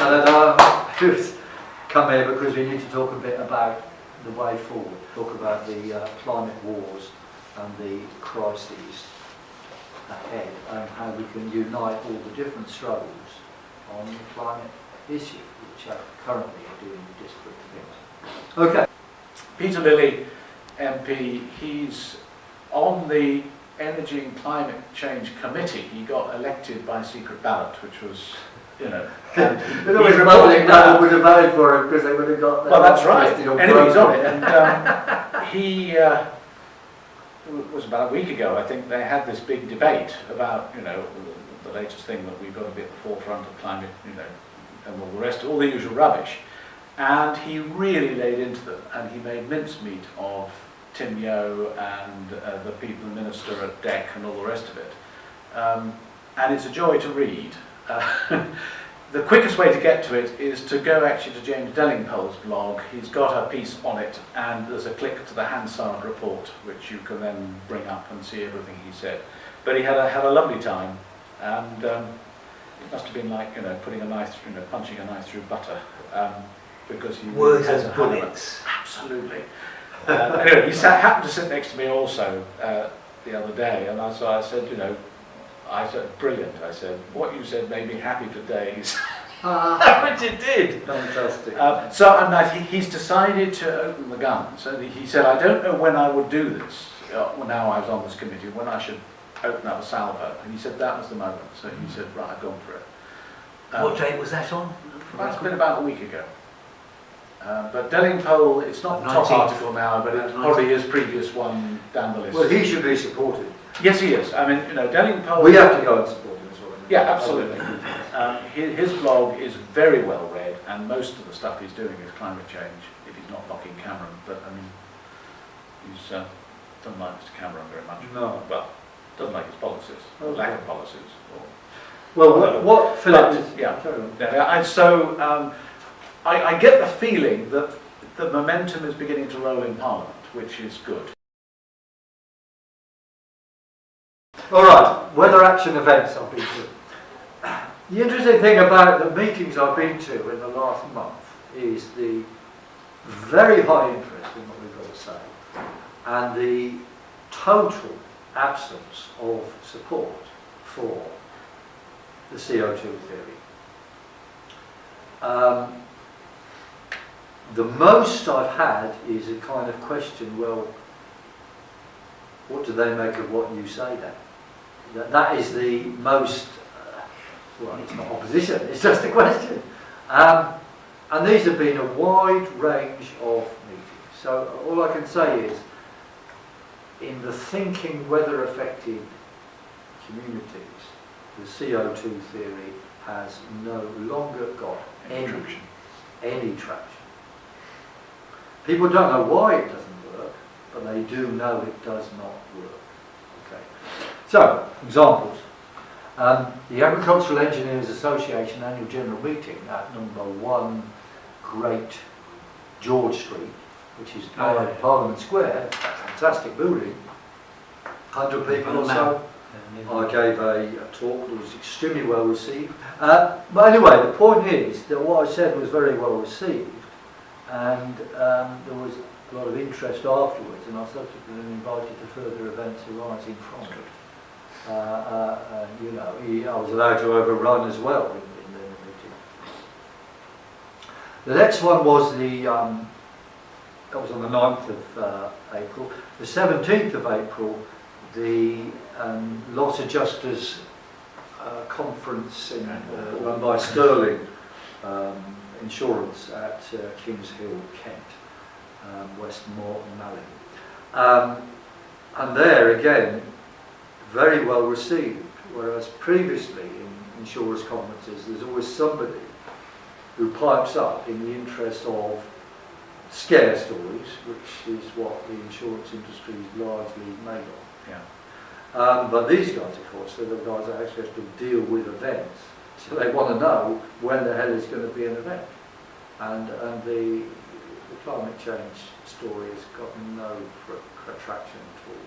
who's come here because we need to talk a bit about the way forward, talk about the climate wars and the crises ahead and how we can unite all the different struggles on the climate issue, which are currently doing disparate things. Okay. Peter Lilly, MP, he's on the Energy and Climate Change Committee. He got elected by secret ballot, which was, you know. It always Republican no would have voted for him because they would have got. Well, that's right. Anyway, he's on it, and he was about a week ago. I think they had this big debate about, you know, the latest thing that we've got to be at the forefront of climate, you know, and all the rest, all the usual rubbish. And he really laid into them, and he made mincemeat of Tim Yeo and the people, the minister at DEC and all the rest of it. And it's a joy to read. The quickest way to get to it is to go actually to James Dellingpole's blog. He's got a piece on it, and there's a click to the Hansard report, which you can then bring up and see everything he said. But he had a lovely time, and it must have been like, you know, putting a knife, you know, punching a knife through butter. Because he words has and bullets. Absolutely. Anyway, he happened to sit next to me also the other day, and so I said, you know, I said, brilliant. I said, what you said made me happy for days. Which it did. Fantastic. So he's decided to open the gun. So he said, I don't know when I would do this. Now I was on this committee, when I should open up a salvo. And he said that was the moment. So he said, right, I've gone for it. What date was that on? That's been about a week ago. But Dellingpole, it's not the top article now, but it's probably his previous one down the list. Well, he should be supported. Yes, he is. I mean, you know, Dellingpole... We have to go and support him as well. Yeah, absolutely. His blog is very well read, and most of the stuff he's doing is climate change, if he's not mocking Cameron. But, I mean, he's doesn't like Mr. Cameron very much. No. Well, doesn't like his policies, or lack of policies. Or well, what Philip... Yeah. And so... I get the feeling that the momentum is beginning to roll in Parliament, which is good. All right, weather action events I've been to. The interesting thing about the meetings I've been to in the last month is the very high interest in what we've got to say and the total absence of support for the CO2 theory. The most I've had is a kind of question, well, what do they make of what you say then? That is the most, well, it's not opposition, it's just a question. And these have been a wide range of meetings. So all I can say is, in the thinking weather affected communities, the CO2 theory has no longer got any traction. People don't know why it doesn't work, but they do know it does not work. Okay. So, examples. The Agricultural Engineers Association annual general meeting at number 1 Great George Street, which is Parliament Square, fantastic building, 100 people or so. I gave a talk that was extremely well received. But anyway, the point is that what I said was very well received, and there was a lot of interest afterwards, and I was subsequently invited to further events arising from it. You know, I was allowed to overrun as well in the meeting. The next one was that was on the 9th of April. The 17th of April, the Loss Adjusters conference run by Sterling Insurance at Kings Hill, Kent, West Malling. And there again, very well received, whereas previously in insurers' conferences there's always somebody who pipes up in the interest of scare stories, which is what the insurance industry is largely made of. Yeah. But these guys, of course, they're the guys that actually have to deal with events, so they want to know when the hell is going to be an event. And the climate change story has got no traction at all.